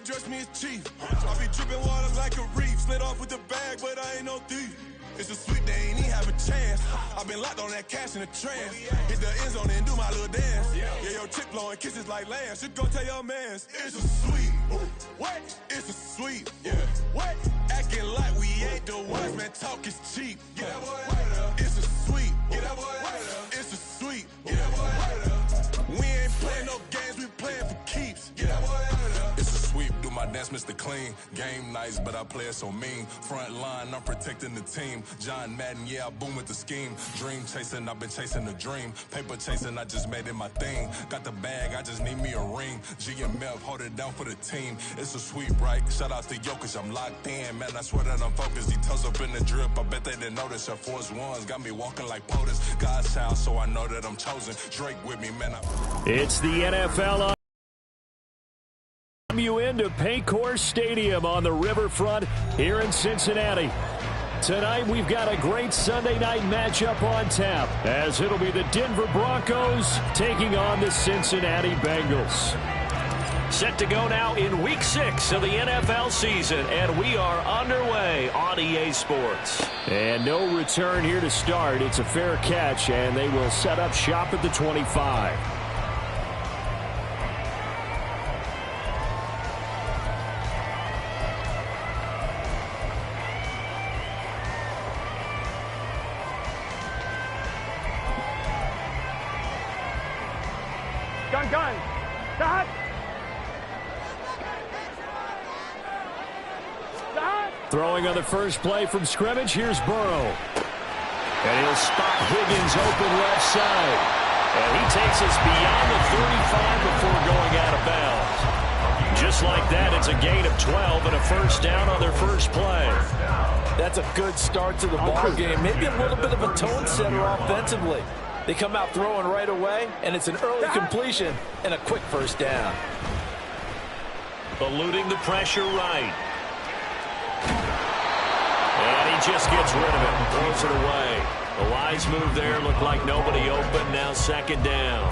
address me as chief. I be dripping water like a reef. Slid off with the bag, but I ain't no thief. It's a sweet, they ain't even have a chance. I been locked on that cash in a trance. Hit the end zone and do my little dance. Yeah, your chick blowing kisses like lambs. You go tell your mans. It's a sweet. What? It's a sweet. Yeah. What? Acting like we ain't the ones, man. Talk is cheap. Get that boy right up. It's a sweet. Get that boy right up. It's a sweet. Get that boy right up. We ain't playing no games, we playing for keeps. Get that boy right up. It's a sweep. Do my dance, Mr. Clean. Game nice, but I play it so mean. Front line, I'm protecting the team. John Madden, yeah, I boom with the scheme. Dream chasing, I've been chasing the dream. Paper chasing, I just made it my thing. Got the bag, I just need me a ring. GMF, hold it down for the team. It's a sweep, right? Shout out to Jokic, I'm locked in. Man, I swear that I'm focused. He toes up in the drip, I bet they didn't notice. Your force ones got me walking like POTUS. God's child, so I know that I'm chosen. Drake with me, man. It's the NFL. You into Paycor Stadium on the riverfront here in Cincinnati. Tonight we've got a great Sunday night matchup on tap, as it'll be the Denver Broncos taking on the Cincinnati Bengals. Set to go now in Week 6 of the NFL season, and we are underway on EA Sports. And no return here to start. It's a fair catch, and they will set up shop at the 25. Gun. Stop. Throwing on the first play from scrimmage, here's Burrow. And he'll spot Higgins open left side. And he takes us beyond the 35 before going out of bounds. Just like that, it's a gain of 12 and a first down on their first play. That's a good start to the ball game. Maybe a little bit of a tone setter offensively. They come out throwing right away, and it's an early completion and a quick first down. Eluding the pressure right. And he just gets rid of it, throws it away. The wise move there, looked like nobody open, now second down.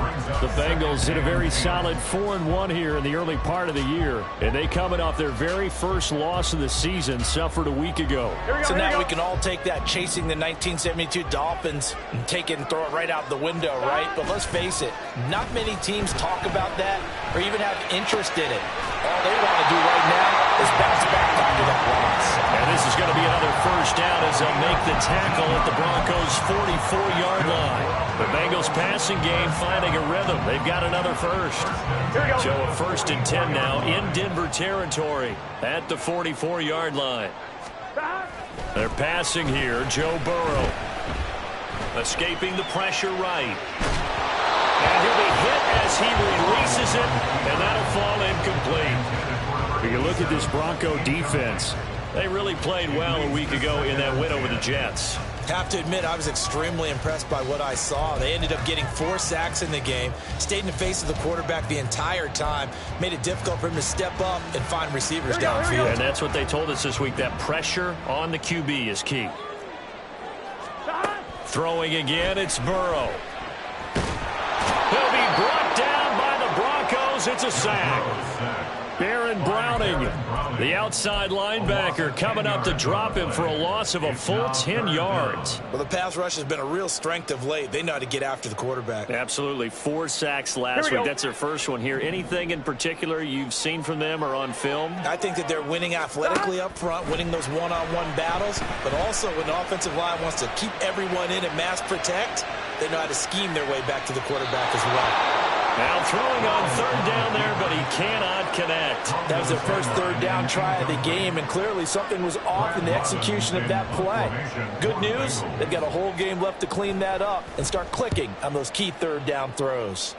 The Bengals did a very solid 4-1 here in the early part of the year, and they coming off their very first loss of the season, suffered a week ago. So now we can all take that chasing the 1972 Dolphins and take it and throw it right out the window, right? But let's face it, not many teams talk about that or even have interest in it. All they want to do right now is bounce back after that loss. And this is going to be another first down as they'll make the tackle at the Broncos' 44-yard line. The Bengals passing game finding a rhythm. They've got another first. So a 1st and 10 now in Denver territory at the 44-yard line. They're passing here. Joe Burrow escaping the pressure right. And he'll be hit as he releases it, and that'll fall incomplete. When you look at this Bronco defense, they really played well a week ago in that win over the Jets. Have to admit, I was extremely impressed by what I saw. They ended up getting 4 sacks in the game, stayed in the face of the quarterback the entire time, made it difficult for him to step up and find receivers downfield. And that's what they told us this week, that pressure on the QB is key. Throwing again, it's Burrow. He'll be brought down by the Broncos. It's a sack. Baron Browning, the outside linebacker, coming up to drop him for a loss of a full 10 yards. Well, the pass rush has been a real strength of late. They know how to get after the quarterback. Absolutely. 4 sacks last week. That's their first one here. Anything in particular you've seen from them or on film? I think that they're winning athletically up front, winning those one-on-one battles, but also when the offensive line wants to keep everyone in and mass protect, they know how to scheme their way back to the quarterback as well. Now throwing on 3rd down there, but he cannot connect. That was their first 3rd down try of the game, and clearly something was off in the execution of that play. Good news, they've got a whole game left to clean that up and start clicking on those key 3rd down throws.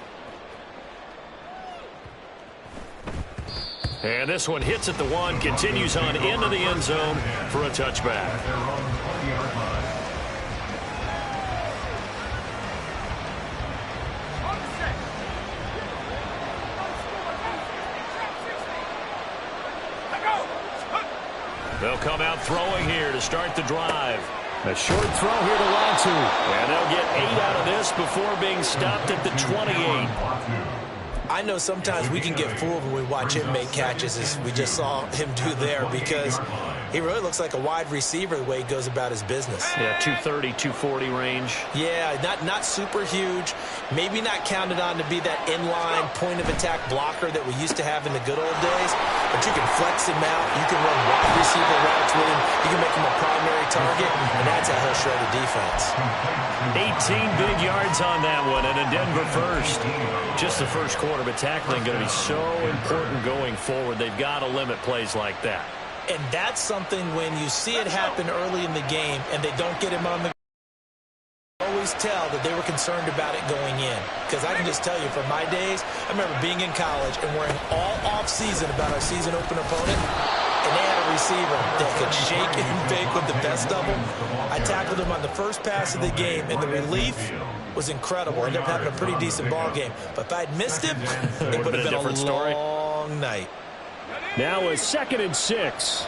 And this one hits at the 1, continues on into the end zone for a touchback. They'll come out throwing here to start the drive. A short throw here to Latu. And they'll get 8 out of this before being stopped at the 28. I I know sometimes we can get fooled when we watch him make catches, as we just saw him do there, because he really looks like a wide receiver the way he goes about his business. Yeah, 230, 240 range. Yeah, not super huge. Maybe not counted on to be that inline point-of-attack blocker that we used to have in the good old days. But you can flex him out. You can run wide receiver routes with him. You can make him a primary target, and that's how he'll shred a defense. 18 big yards on that one, and a Denver first. Just the first quarter, but tackling going to be so important going forward. They've got to limit plays like that. And that's something when you see it happen early in the game and they don't get him on the always tell that they were concerned about it going in. Because I can just tell you, from my days, I remember being in college and worrying all off-season about our season opener opponent, and they had a receiver that could shake and bake with the best of them. I tackled him on the first pass of the game, and the relief was incredible. I ended up having a pretty decent ball game. But if I'd missed him, it would have been a long night. Now a 2nd and 6.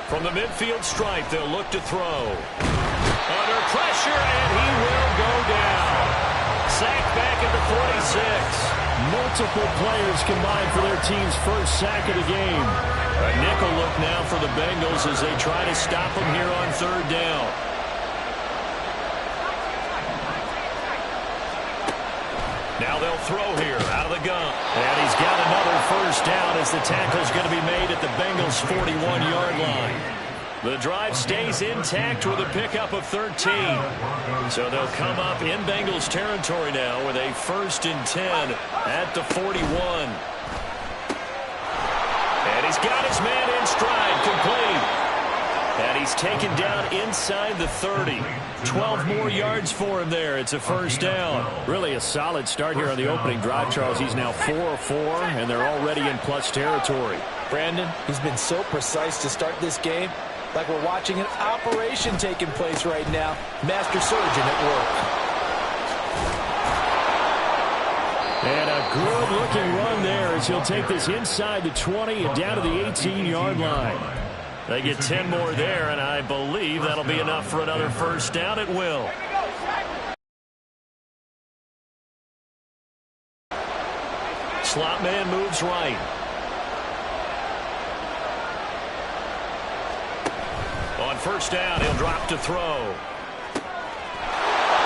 From the midfield stripe, they'll look to throw. Under pressure, and he will go down. Sacked back at the 46. Multiple players combined for their team's first sack of the game. A nickel look now for the Bengals as they try to stop him here on 3rd down. Now they'll throw here out of the gun. And he's got another first down as the tackle's going to be made at the Bengals' 41-yard line. The drive stays intact with a pickup of 13. So they'll come up in Bengals territory now with a 1st and 10 at the 41. And he's got his man in stride, complete. And he's taken down inside the 30. 12 more yards for him there. It's a first down. Really a solid start here on the opening drive, Charles. He's now 4 of 4, and they're already in plus territory. Brandon, he's been so precise to start this game, like we're watching an operation taking place right now. Master surgeon at work. And a good-looking run there as he'll take this inside the 20 and down to the 18-yard line. They get 10 more there, and I believe that'll be enough for another first down. It will. Slot man moves right. On first down, he'll drop to throw.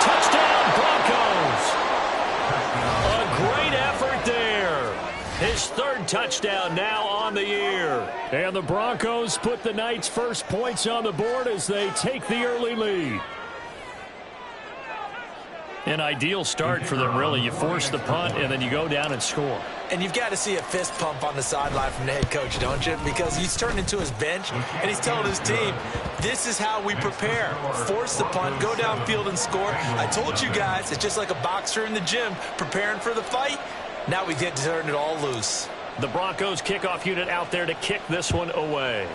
Touchdown, Broncos! A great effort there. His 3rd touchdown now on the year. And the Broncos put the Knights' first points on the board as they take the early lead. An ideal start for them, really. You force the punt, and then you go down and score. And you've got to see a fist pump on the sideline from the head coach, don't you? Because he's turned into his bench, and he's telling his team, this is how we prepare. Force the punt, go downfield and score. I told you guys, it's just like a boxer in the gym preparing for the fight. Now we get to turn it all loose. The Broncos kickoff unit out there to kick this one away.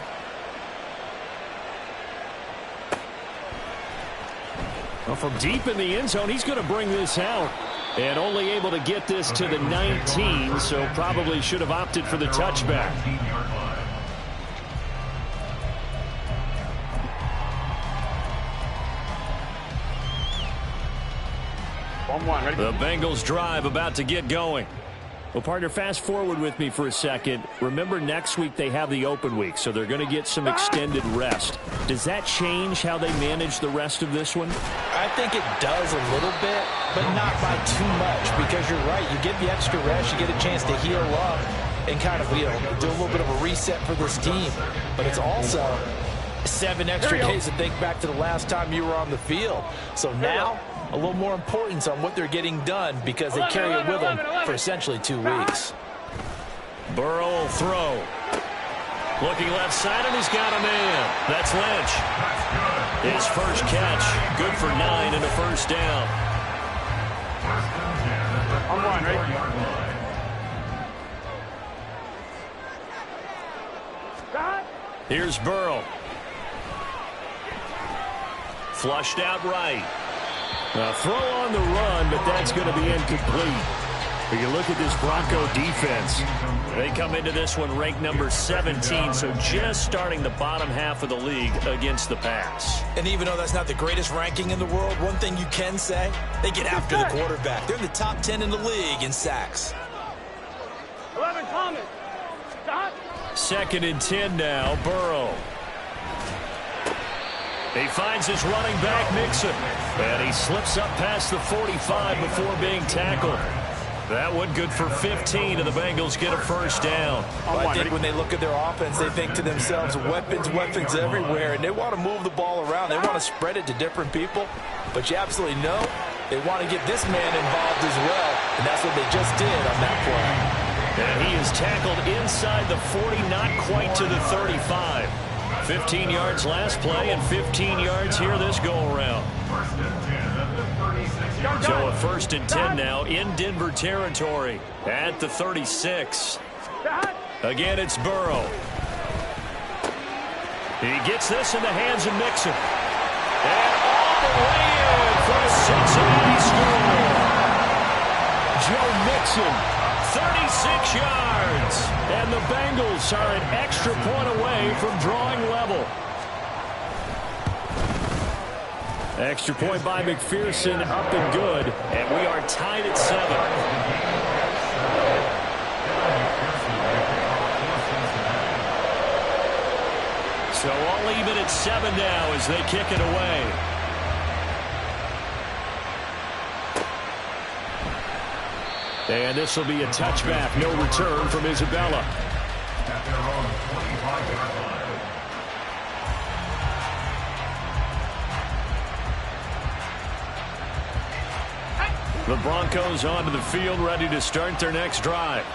Well, from deep in the end zone, he's going to bring this out. And only able to get this to the 19, so probably should have opted for the touchback. The Bengals drive about to get going. Well, partner, fast forward with me for a second. Remember, next week they have the open week, so they're going to get some extended rest. Does that change how they manage the rest of this one? I think it does a little bit, but not by too much, because you're right. You get the extra rest, you get a chance to heal up and kind of, do a little bit of a reset for this team. But it's also 7 extra days to think back to the last time you were on the field. So now, a little more importance on what they're getting done because they carry it with them for essentially 2 weeks. Burrow will throw. Looking left side, and he's got a man. That's Lynch. His first catch, good for 9 and a first down. I'm one, right? Here's Burrow. Flushed out right. A throw on the run, but that's going to be incomplete. But you look at this Bronco defense. They come into this one ranked number 17, so just starting the bottom half of the league against the pass. And even though that's not the greatest ranking in the world, one thing you can say, they get after the quarterback. They're in the top 10 in the league in sacks. 11 Thomas. Second and 10 now, Burrow. He finds his running back, Mixon. And he slips up past the 45 before being tackled. That one good for 15, and the Bengals get a first down. Well, I think when they look at their offense, they think to themselves, weapons everywhere, and they want to move the ball around. They want to spread it to different people, but you absolutely know they want to get this man involved as well, and that's what they just did on that play. And he is tackled inside the 40, not quite to the 35. 15 yards last play and 15 yards here this go-around. So a first and 10 now in Denver territory at the 36. Again, it's Burrow. He gets this in the hands of Mixon. And all the way in for a Cincinnati score. Joe Mixon, 36 yards. And the Bengals are an extra point away from drawing level. Extra point by McPherson, up and good, and we are tied at 7. So all even at 7 now as they kick it away. And this will be a touchback, no return from Isabella. The Broncos onto the field, ready to start their next drive.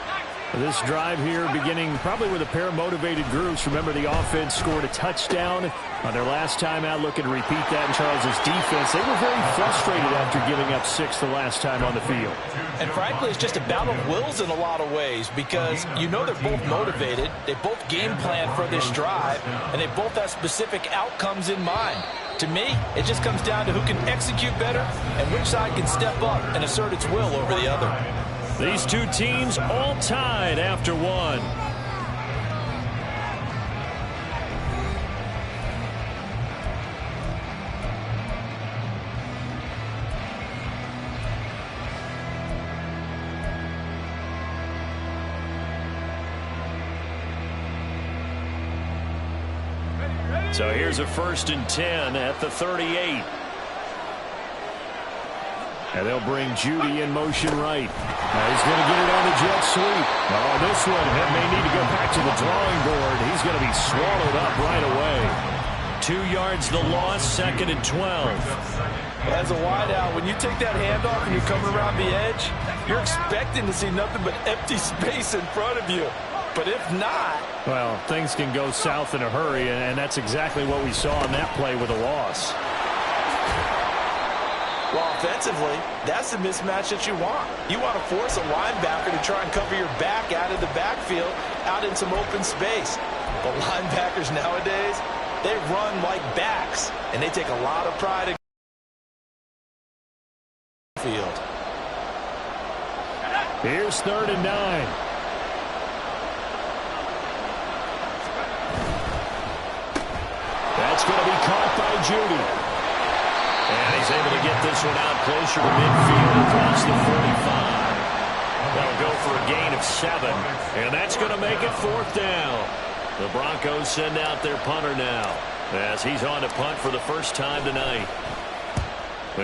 This drive here beginning probably with a pair of motivated groups. Remember, the offense scored a touchdown on their last time out. Looking to repeat that in Charles's defense. They were very frustrated after giving up 6 the last time on the field. And frankly, it's just a battle of wills in a lot of ways, because you know they're both motivated. They both game plan for this drive, and they both have specific outcomes in mind. To me, it just comes down to who can execute better and which side can step up and assert its will over the other. These two teams all tied after one. So here's a first and 10 at the 38. And they'll bring Judy in motion right. Now he's going to get it on the jet sweep. Oh, this one may need to go back to the drawing board. He's going to be swallowed up right away. 2 yards the loss, second and 12. As a wideout, when you take that handoff and you're coming around the edge, you're expecting to see nothing but empty space in front of you. But if not... Well, things can go south in a hurry, and that's exactly what we saw on that play with a loss. Well, offensively, that's the mismatch that you want. You want to force a linebacker to try and cover your back out of the backfield, out in some open space. But linebackers nowadays, they run like backs, and they take a lot of pride in the field. Here's 3rd and 9. That's going to be caught by Judy. And he's able to get this one out closer to midfield across the 45. That'll go for a gain of 7. And that's going to make it 4th down. The Broncos send out their punter now, as he's on to punt for the first time tonight.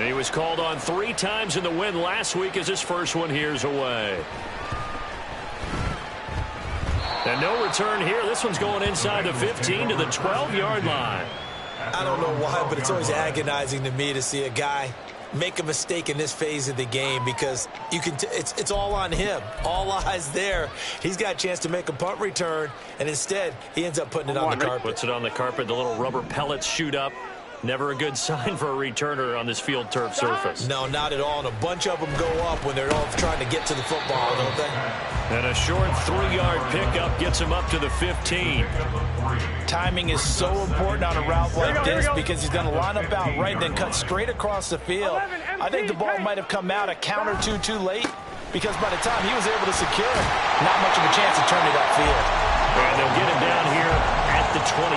He was called on 3 times in the win last week, as his first one here's away. And no return here. This one's going inside the 15 to the 12-yard line. I don't know why, but it's always agonizing to me to see a guy make a mistake in this phase of the game, because you can it's all on him. All eyes there. He's got a chance to make a punt return, and instead he ends up putting it on the carpet. Puts it on the carpet. The little rubber pellets shoot up. Never a good sign for a returner on this field turf surface. No, not at all. And a bunch of them go up when they're all trying to get to the football, don't they? And a short 3-yard pickup gets him up to the 15. Timing is so important on a route like this, because he's going to line up out right and then cut straight across the field. I think the ball might have come out a count or two too late, because by the time he was able to secure it, not much of a chance to turn it upfield. And they'll get him down here at the 23.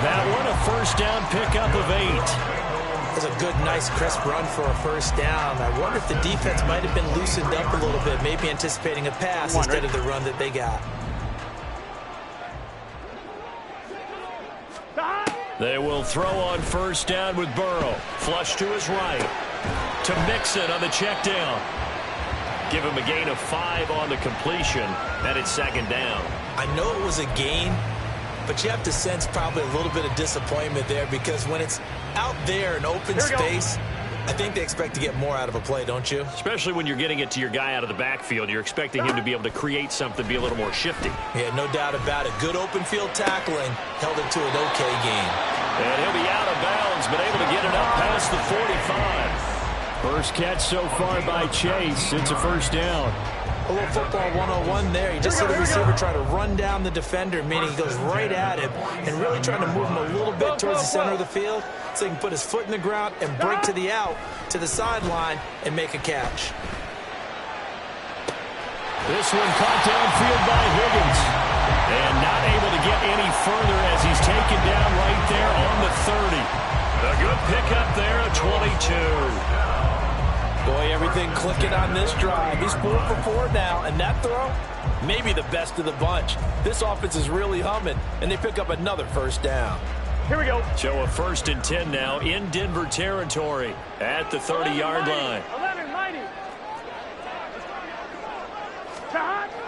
That one, a first down pickup of 8. It was a good, nice, crisp run for a first down. I wonder if the defense might have been loosened up a little bit, maybe anticipating a pass instead of the run that they got. They will throw on first down with Burrow. Flush to his right. To Mixon on the check down. Give him a gain of 5 on the completion. And it's second down. I know it was a gain, but you have to sense probably a little bit of disappointment there because when it's out there in open space, I think they expect to get more out of a play, don't you? Especially when you're getting it to your guy out of the backfield. You're expecting him to be able to create something, be a little more shifty. Yeah, no doubt about it. Good open field tackling held it to an okay game. And he'll be out of bounds, but able to get it up past the 45. First catch so far by Chase. It's a first down. A little football 101 there. You just see the receiver try to run down the defender, meaning he goes right at him and really trying to move him a little bit towards the center of the field so he can put his foot in the ground and break to the out, to the sideline, and make a catch. This one caught downfield by Higgins. And not able to get any further as he's taken down right there on the 30. A good pickup there at 22. Boy, everything clicking on this drive. He's 4 for 4 now, and that throw, maybe the best of the bunch. This offense is really humming, and they pick up another first down. Here we go. So a 1st and 10 now in Denver territory at the 30-yard line. 11, mighty.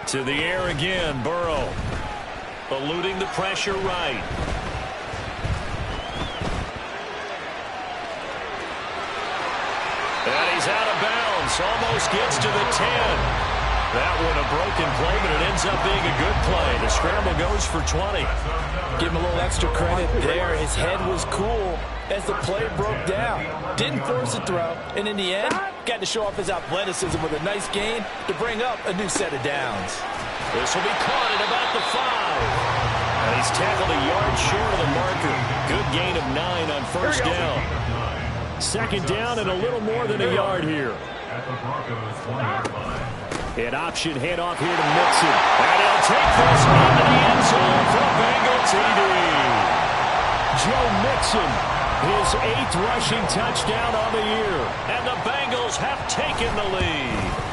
To the air again, Burrow. Eluding the pressure right. And he's out of bounds. Almost gets to the 10. That one a broken play, but it ends up being a good play. The scramble goes for 20. Give him a little extra credit there. His head was cool as the play broke down. Didn't force a throw, and in the end, got to show off his athleticism with a nice gain to bring up a new set of downs. This will be caught at about the 5. And he's tackled a yard short of the marker. Good gain of 9 on first down. Second down and a little more than a yard here. An option handoff here to Mixon. And he'll take this into the end zone for a Bengals TD. Joe Mixon, his 8th rushing touchdown on the year. And the Bengals have taken the lead.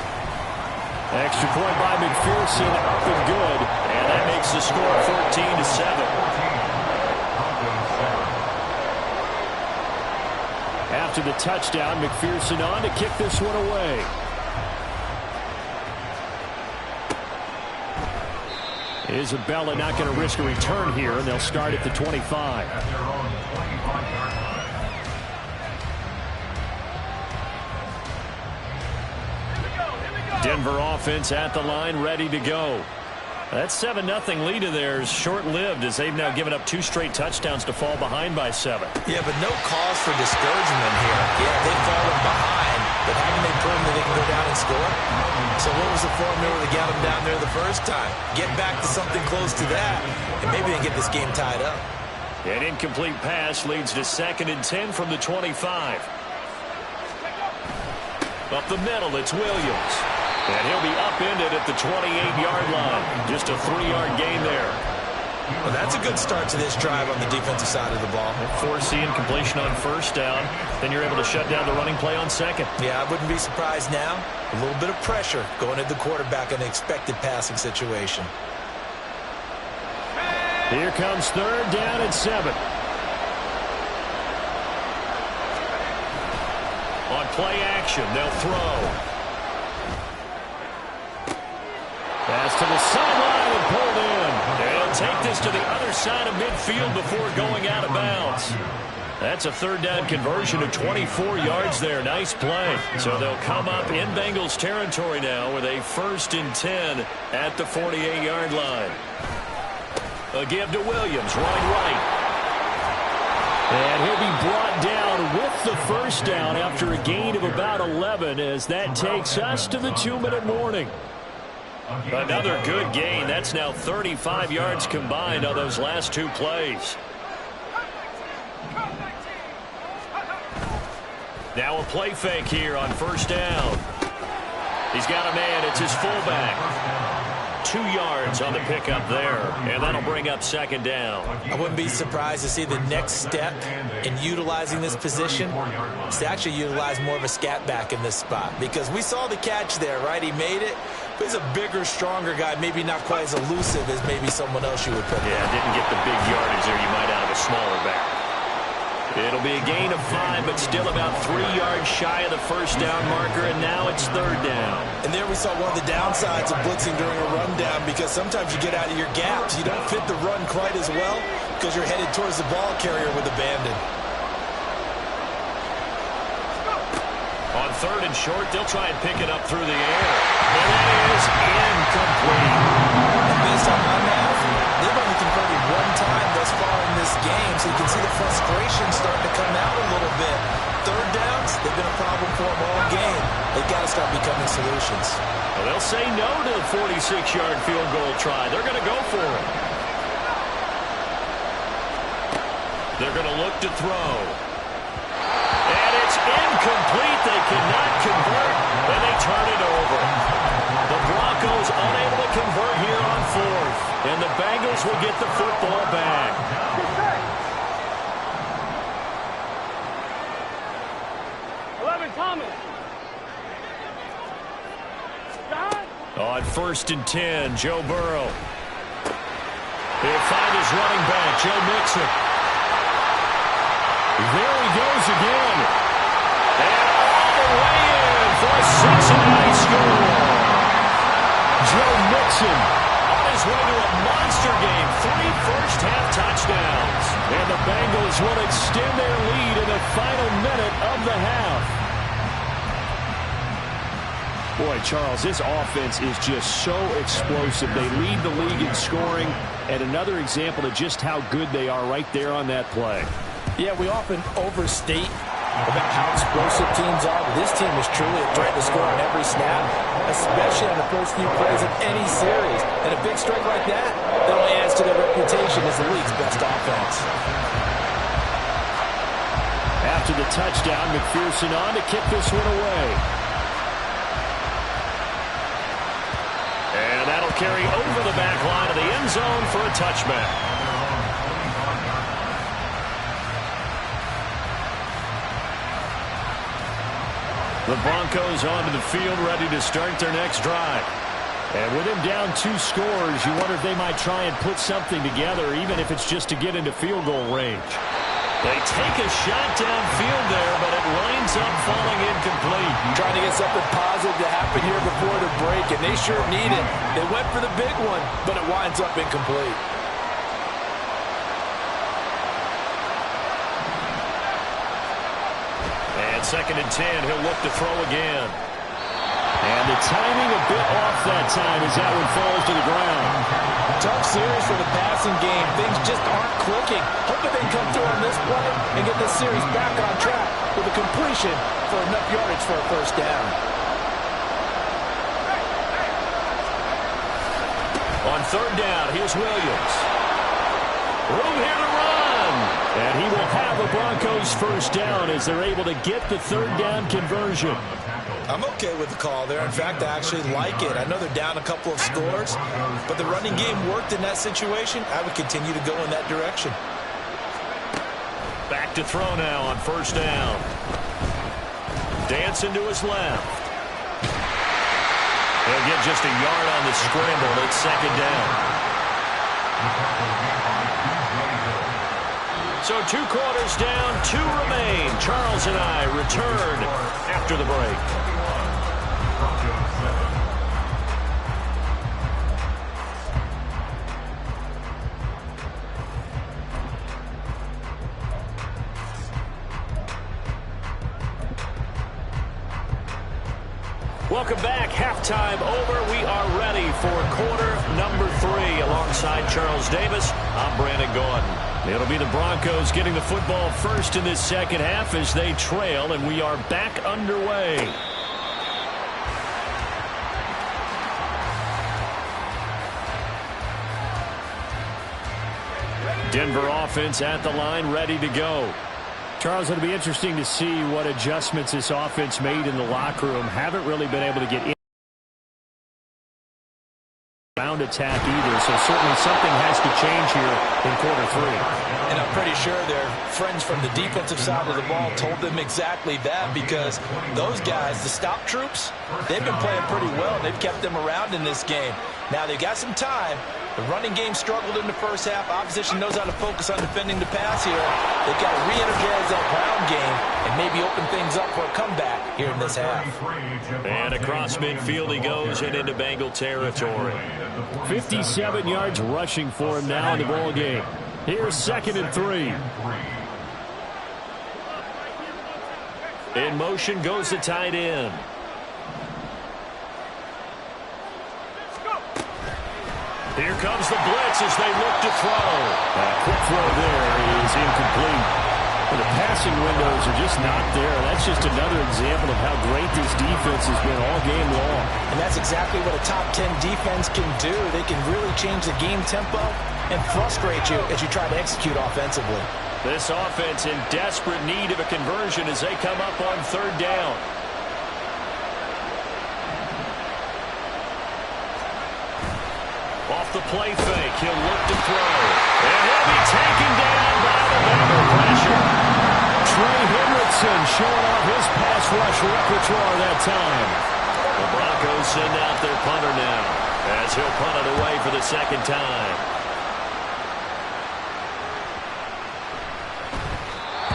Extra point by McPherson, up and good. And that makes the score 14-7. After the touchdown, McPherson on to kick this one away. Isabella not going to risk a return here, and they'll start at the 25. Denver offense at the line, ready to go. That 7-0 lead of theirs short-lived as they've now given up 2 straight touchdowns to fall behind by 7. Yeah, but no cause for discouragement here. Yeah, they've fallen behind, but haven't they proven that they can go down and score? So what was the formula that got them down there the first time? Get back to something close to that, and maybe they can get this game tied up. An incomplete pass leads to 2nd and 10 from the 25. Up the middle, it's Williams. And he'll be upended at the 28-yard line. Just a 3-yard gain there. Well, that's a good start to this drive on the defensive side of the ball. Foreseeing completion on first down. Then you're able to shut down the running play on 2nd. Yeah, I wouldn't be surprised now. A little bit of pressure going at the quarterback in an expected passing situation. Here comes 3rd down and 7. On play action, they'll throw. Pass to the sideline and pulled in. They'll take this to the other side of midfield before going out of bounds. That's a 3rd down conversion of 24 yards there. Nice play. So they'll come up in Bengals territory now with a 1st and 10 at the 48-yard line. A give to Williams, right. And he'll be brought down with the first down after a gain of about 11 as that takes us to the 2-minute warning. Another good gain. That's now 35 yards combined on those last 2 plays. Now a play fake here on first down. He's got a man. It's his fullback. 2 yards on the pickup there, and that'll bring up second down. I wouldn't be surprised to see the next step in utilizing this position is to actually utilize more of a scat back in this spot, because we saw the catch there, right? He made it, but he's a bigger, stronger guy, maybe not quite as elusive as maybe someone else you would put. Yeah, didn't get the big yardage there you might out of a smaller back. It'll be a gain of 5, but still about 3 yards shy of the first down marker, and now it's third down. And there we saw one of the downsides of blitzing during a rundown, because sometimes you get out of your gaps. You don't fit the run quite as well because you're headed towards the ball carrier with abandon. On third and short, they'll try and pick it up through the air. And that is incomplete. And based on my math, they've only converted 1 time thus far in this game, so you can see the frustration starting to come out a little bit. Third downs, they've been a problem for them all game. They've got to start becoming solutions. Well, they'll say no to the 46-yard field goal try. They're going to go for it. They're going to look to throw. And it's incomplete. They cannot convert, and they turn it over. The Broncos unable to convert here on fourth, and the Bengals will get the football back. 11 coming. On 1st and 10, Joe Burrow. He'll find his running back, Joe Mixon. There he goes again. And all the way in for a Cincinnati score. Joe Mixon on his way to a monster game. 3 first-half touchdowns. And the Bengals will extend their lead in the final minute of the half. Boy, Charles, this offense is just so explosive. They lead the league in scoring, and another example of just how good they are right there on that play. Yeah, we often overstate about how explosive teams are, but this team is truly a threat to score on every snap, especially on the first few plays of any series. And a big strike like that only adds to their reputation as the league's best offense. After the touchdown, McPherson on to kick this one away. And that'll carry over the back line of the end zone for a touchback. The Broncos onto the field, ready to start their next drive. And with him down 2 scores, you wonder if they might try and put something together, even if it's just to get into field goal range. They take a shot downfield there, but it winds up falling incomplete. Trying to get something positive to happen here before the break, and they sure need it. They went for the big one, but it winds up incomplete. And 2nd and 10, he'll look to throw again. And the timing a bit off that time as that one falls to the ground. Tough series for the passing game. Things just aren't clicking. Hoping they can come through on this play and get this series back on track with a completion for enough yardage for a first down. On 3rd down, here's Williams. Room here to run. And he will have the Broncos first down as they're able to get the 3rd down conversion. I'm okay with the call there. In fact, I actually like it. I know they're down a couple of scores, but the running game worked in that situation. I would continue to go in that direction. Back to throw now on 1st down. Dancing to his left. He'll get just a yard on the scramble. It's 2nd down. So 2 quarters down, 2 remain. Charles and I return after the break. Welcome back. Halftime over. We are ready for quarter number 3. Alongside Charles Davis, I'm Brandon Gordon. It'll be the Broncos getting the football first in this second half as they trail, and we are back underway. Denver offense at the line, ready to go. Charles, it'll be interesting to see what adjustments this offense made in the locker room. Haven't really been able to get in. ground attack either, so certainly something has to change here in quarter 3. And I'm pretty sure their friends from the defensive side of the ball told them exactly that, because those guys, the stop troops, they've been playing pretty well. They've kept them around in this game. Now they've got some time. The running game struggled in the first half. Opposition knows how to focus on defending the pass here. They've got to re-energize that ground game and maybe open things up for a comeback here in this half. And across midfield he goes and into Bengal territory. 57 yards rushing for him now in the ball game. Here's 2nd and 3. In motion goes the tight end. Here comes the blitz as they look to throw. Quick throw there is incomplete. The passing windows are just not there. That's just another example of how great this defense has been all game long. And that's exactly what a top 10 defense can do. They can really change the game tempo and frustrate you as you try to execute offensively. This offense in desperate need of a conversion as they come up on 3rd down. Off the play fake, he'll look to throw. And he'll be taken down by the Bengal pressure. Trey Hendrickson showing off his pass rush repertoire that time. The Broncos send out their punter now as he'll punt it away for the 2nd time.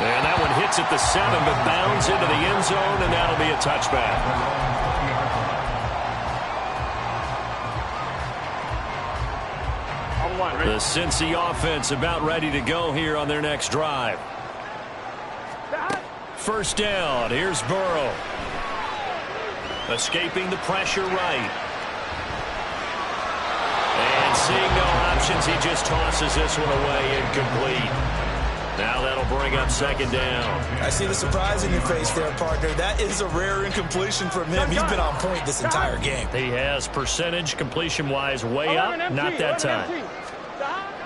And that one hits at the 7, but bounds into the end zone, and that'll be a touchback. The Cincy offense about ready to go here on their next drive. 1st down. Here's Burrow. Escaping the pressure right. And seeing no options, he just tosses this one away incomplete. Now that'll bring up 2nd down. I see the surprise in your face there, partner. That is a rare incompletion from him. He's been on point this entire game. He has percentage completion-wise way up. Not that time.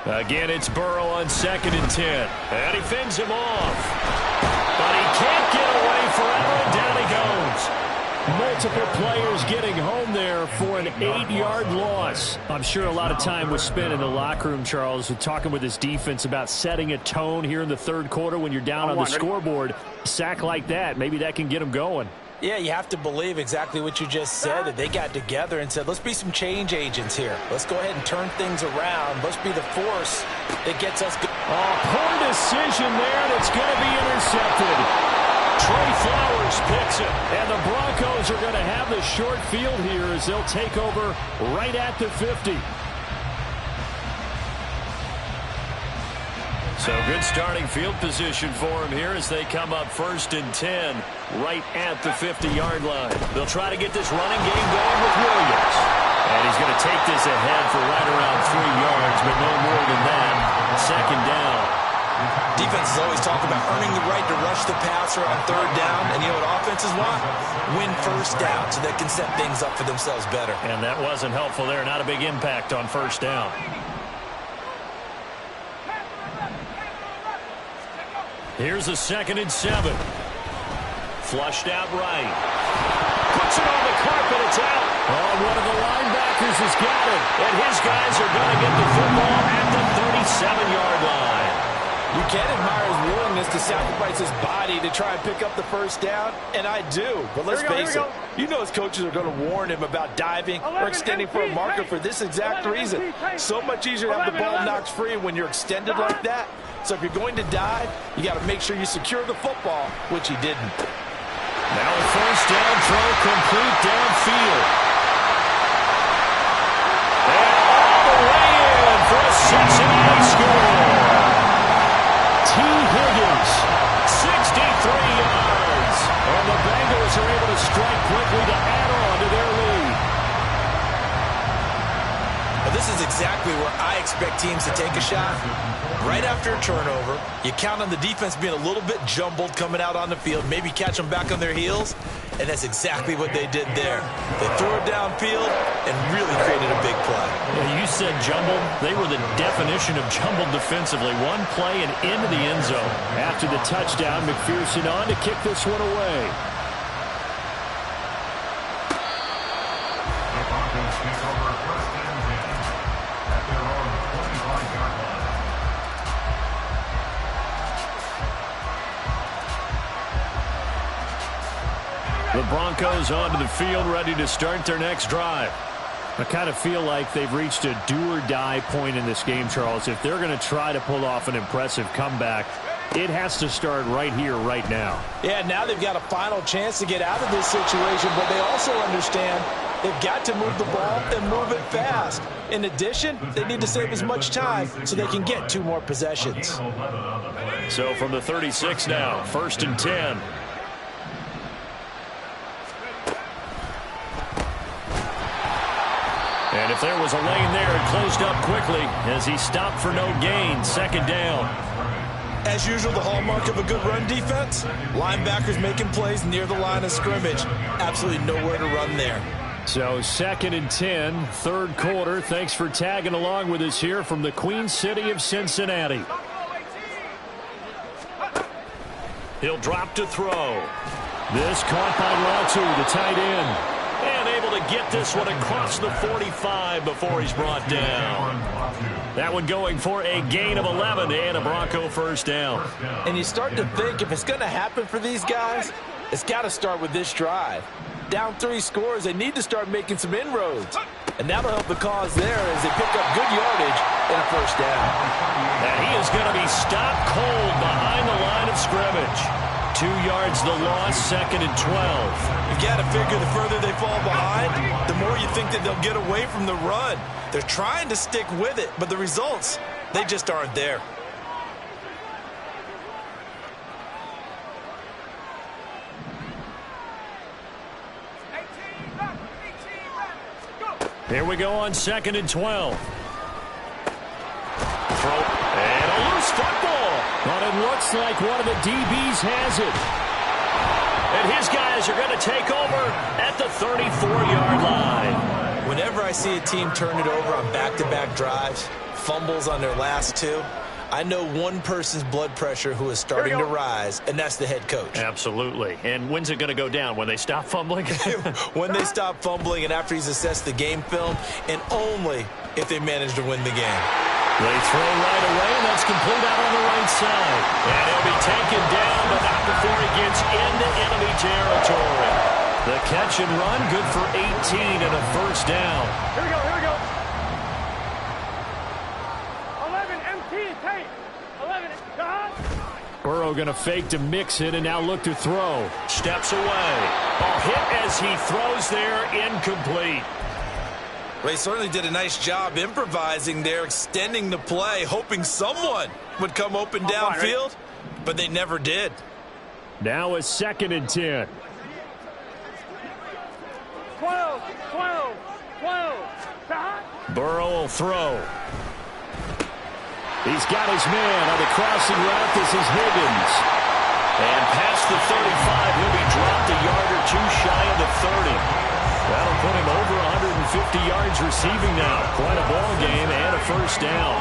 Again, it's Burrow on 2nd and 10. And he fends him off. But he can't get away forever, and down he goes. Multiple players getting home there for an 8-yard loss. I'm sure a lot of time was spent in the locker room, Charles, talking with his defense about setting a tone here in the 3rd quarter when you're down on the scoreboard. A sack like that, maybe that can get him going. Yeah, you have to believe exactly what you just said, that they got together and said, let's be some change agents here. Let's go ahead and turn things around. Let's be the force that gets us going. Poor decision there, and it's going to be intercepted. Trey Flowers picks it, and the Broncos are going to have the short field here as they'll take over right at the 50. So good starting field position for him here as they come up 1st and 10 right at the 50-yard line. They'll try to get this running game going with Williams. And he's going to take this ahead for right around 3 yards, but no more than that. 2nd down. Defenses always talk about earning the right to rush the passer on 3rd down. And you know what offenses want? Win 1st down so they can set things up for themselves better. And that wasn't helpful there. Not a big impact on 1st down. Here's a 2nd and 7. Flushed out right. Puts it on the carpet. It's out. Oh, one of the linebackers has got it. And his guys are going to get the football at the 37-yard line. You can admire his willingness to sacrifice his body to try and pick up the 1st down, and I do. But let's face it, you know his coaches are going to warn him about diving or extending for a marker for this exact reason. So much easier to have the ball knocked free when you're extended like that. So if you're going to dive, you got to make sure you secure the football, which he didn't. Now a 1st down throw complete downfield. And all the way in for a Cincinnati score. T. Higgins, 63 yards. And the Bengals are able to strike quickly to add on to their lead. Now, this is exactly where I expect teams to take a shot. Right after a turnover, you count on the defense being a little bit jumbled coming out on the field, maybe catch them back on their heels, and that's exactly what they did there. They threw it downfield and really created a big play. Yeah, you said jumbled. They were the definition of jumbled defensively. One play and into the end zone. After the touchdown, McPherson on to kick this one away. The Broncos onto the field, ready to start their next drive. I kind of feel like they've reached a do-or-die point in this game, Charles. If they're going to try to pull off an impressive comeback, it has to start right here, right now. Yeah, now they've got a final chance to get out of this situation, but they also understand they've got to move the ball and move it fast. In addition, they need to save as much time so they can get 2 more possessions. So from the 36 now, 1st and 10. And if there was a lane there, it closed up quickly as he stopped for no gain. 2nd down. As usual, the hallmark of a good run defense, linebackers making plays near the line of scrimmage. Absolutely nowhere to run there. So 2nd and 10, 3rd quarter. Thanks for tagging along with us here from the Queen City of Cincinnati. He'll drop to throw. This caught by Latu, the tight end. And able to get this one across the 45 before he's brought down. That one going for a gain of 11 and a Bronco 1st down. And you start to think if it's going to happen for these guys, it's got to start with this drive. Down 3 scores, they need to start making some inroads. And that'll help the cause there as they pick up good yardage and a 1st down. And he is going to be stopped cold behind the line of scrimmage. 2 yards the loss, 2nd and 12. You've got to figure the further they fall behind, the more you think that they'll get away from the run. They're trying to stick with it, but the results, they just aren't there. Here we go on 2nd and 12. Throw, and a loose football. But it looks like one of the DBs has it. And his guys are going to take over at the 34-yard line. Whenever I see a team turn it over on back-to-back drives, fumbles on their last 2, I know one person's blood pressure who is starting to rise, and that's the head coach. Absolutely. And when's it going to go down? When they stop fumbling? When they stop fumbling and after he's assessed the game film, and only if they manage to win the game. They throw right away, and that's complete out on the right side. And he'll be taken down, but not before he gets into enemy territory. The catch and run, good for 18 and a 1st down. Here we go, here we go. 11 empty, tape. 11, God. Burrow going to fake to mix it and now look to throw. Steps away. Ball hit as he throws there, incomplete. Well, he certainly did a nice job improvising there, extending the play, hoping someone would come open downfield, but they never did. Now a 2nd and 10. 12, 12, 12. God. Burrow will throw. He's got his man on the crossing route. This is Higgins. And past the 35, he'll be dropped a yard or 2 shy of the 30. That'll put him over 150 yards receiving now. Quite a ball game and a 1st down.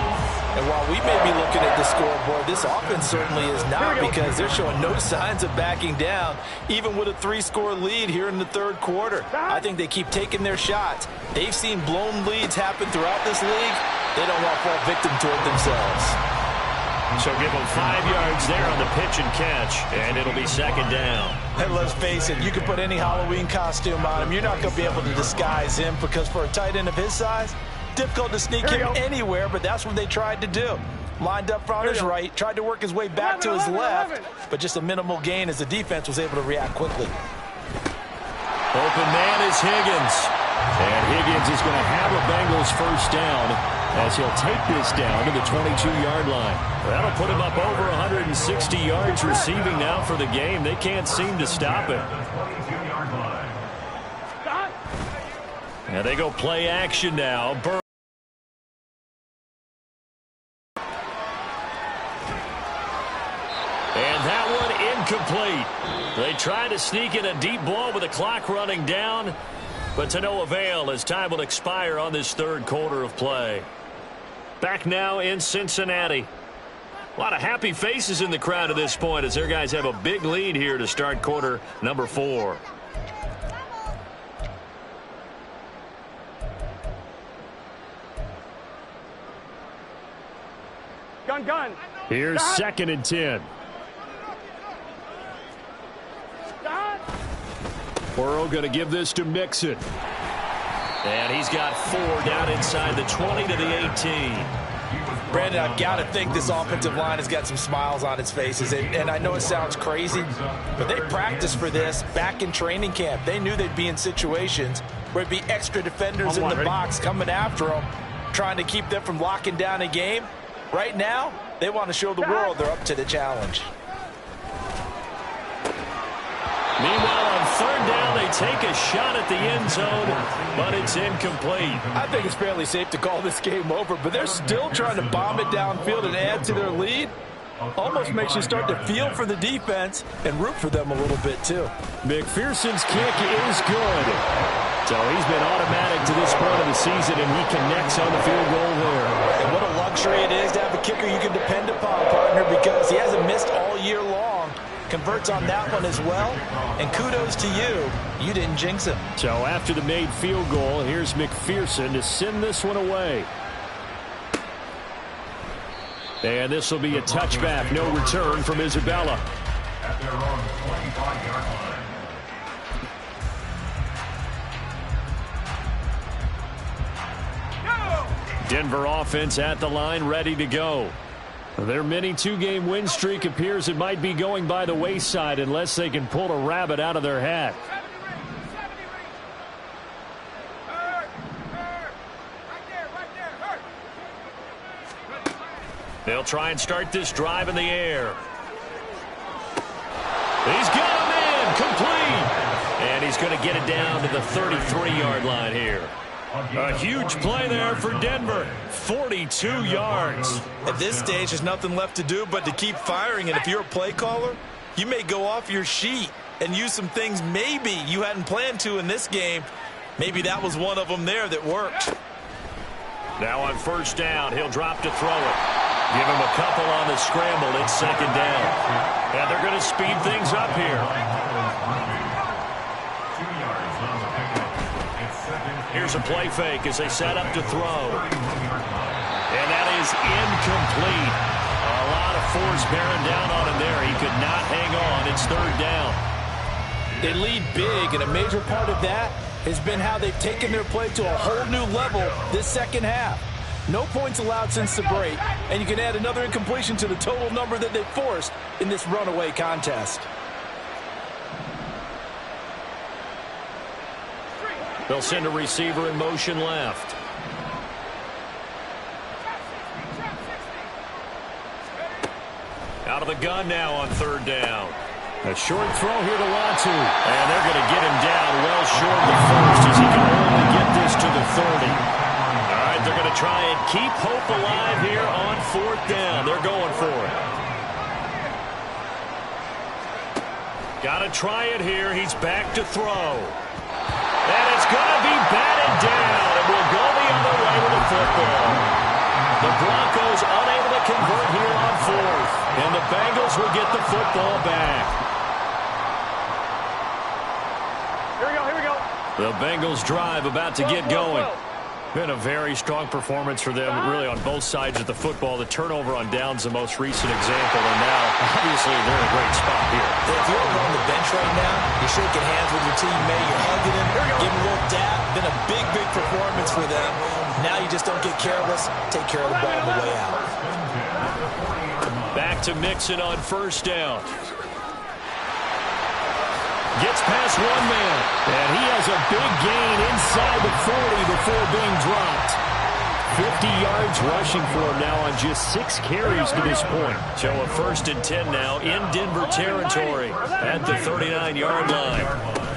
And while we may be looking at the scoreboard, this offense certainly is not, because they're showing no signs of backing down, even with a 3-score lead here in the 3rd quarter. I think they keep taking their shots. They've seen blown leads happen throughout this league. They don't want to fall victim to it themselves. So give him 5 yards there on the pitch and catch, and it'll be 2nd down. And let's face it, you can put any Halloween costume on him. You're not going to be able to disguise him, because for a tight end of his size, difficult to sneak him anywhere, but that's what they tried to do. Lined up on his right, tried to work his way back to his left, but just a minimal gain as the defense was able to react quickly. Open man is Higgins. And Higgins is going to have a Bengals 1st down as he'll take this down to the 22-yard line. That'll put him up over 160 yards receiving now for the game. They can't seem to stop it. And they go play action now. And that one incomplete. They try to sneak in a deep ball with the clock running down, but to no avail as time will expire on this 3rd quarter of play. Back now in Cincinnati. A lot of happy faces in the crowd at this point as their guys have a big lead here to start quarter number 4. Gun. Here's 2nd and 10. Burrow going to give this to Mixon. And he's got 4 down inside the 20 to the 18. Brandon, I've got to think this offensive line has got some smiles on its faces. And I know it sounds crazy, but they practiced for this back in training camp. They knew they'd be in situations where it'd be extra defenders in the box coming after them, trying to keep them from locking down a game. Right now, they want to show the world they're up to the challenge. Meanwhile, on 3rd down, they take a shot at the end zone, but it's incomplete. I think it's fairly safe to call this game over, but they're still trying to bomb it downfield and add to their lead. Almost makes you start to feel for the defense and root for them a little bit, too. McPherson's kick is good. So he's been automatic to this point of the season, and he connects on the field goal there. And what a luxury it is to have a kicker you can depend upon, partner, because he hasn't missed all year long. Converts on that one as well, and kudos to you. You didn't jinx him. So after the made field goal, here's McPherson to send this one away. And this will be a touchback, no return from Isabella. At their own 25-yard line. Denver offense at the line, ready to go. Their mini 2-game win streak appears it might be going by the wayside unless they can pull a rabbit out of their hat. They'll try and start this drive in the air. He's got him in, complete. And he's going to get it down to the 33-yard line here. A huge play there for Denver. 42 yards. At this stage, there's nothing left to do but to keep firing. And if you're a play caller, you may go off your sheet and use some things maybe you hadn't planned to in this game. Maybe that was one of them there that worked. Now on 1st down, he'll drop to throw it. Give him a couple on the scramble. It's 2nd down. And they're going to speed things up here. Here's a play fake as they set up to throw. And that is incomplete. A lot of force bearing down on him there. He could not hang on. It's 3rd down. They lead big, and a major part of that has been how they've taken their play to a whole new level this 2nd half. No points allowed since the break, and you can add another incompletion to the total number that they forced in this runaway contest. They'll send a receiver in motion left. Out of the gun now on 3rd down. A short throw here to Latu. And they're going to get him down well short of the 1st as he can only get this to the 30. All right, they're going to try and keep hope alive here on 4th down. They're going for it. Got to try it here. He's back to throw. And it's going to be batted down. And we'll go the other way with the football. The Broncos unable to convert here on 4th. And the Bengals will get the football back. Here we go. The Bengals drive about to get going. Been a very strong performance for them, really, on both sides of the football. The turnover on downs, the most recent example, and now, obviously, they're in a great spot here. If you're on the bench right now, you're shaking hands with your teammate, you're hugging him, giving a little dap. Been a big, big performance for them. Now you just don't get careless. Take care of the ball on the way out. Back to Mixon on 1st down. Gets past one man. And he has a big gain inside the 40 before being dropped. 50 yards rushing for him now on just 6 carries to this point. So a 1st and 10 now in Denver territory at the 39-yard line.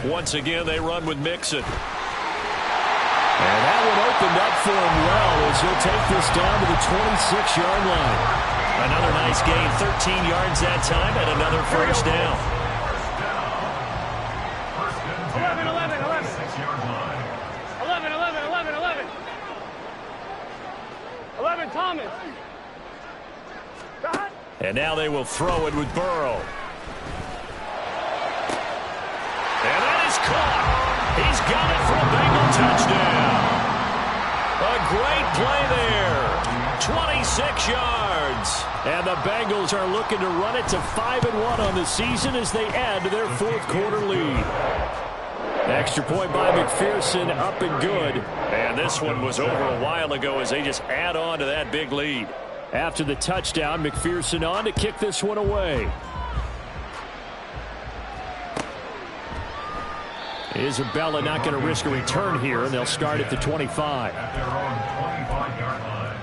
Once again, they run with Mixon. And that one opened up for him well as he'll take this down to the 26-yard line. Another nice gain, 13 yards that time, and another 1st down. 11. 11, Thomas. And now they will throw it with Burrow. And that is caught. He's got it for a Bengal touchdown. A great play there. 26 yards. And the Bengals are looking to run it to 5-1 on the season as they add to their 4th quarter lead. Extra point by McPherson, up and good. And this one was over a while ago as they just add on to that big lead. After the touchdown, McPherson on to kick this one away. Isabella not going to risk a return here, and they'll start at the 25. At their own 25-yard line.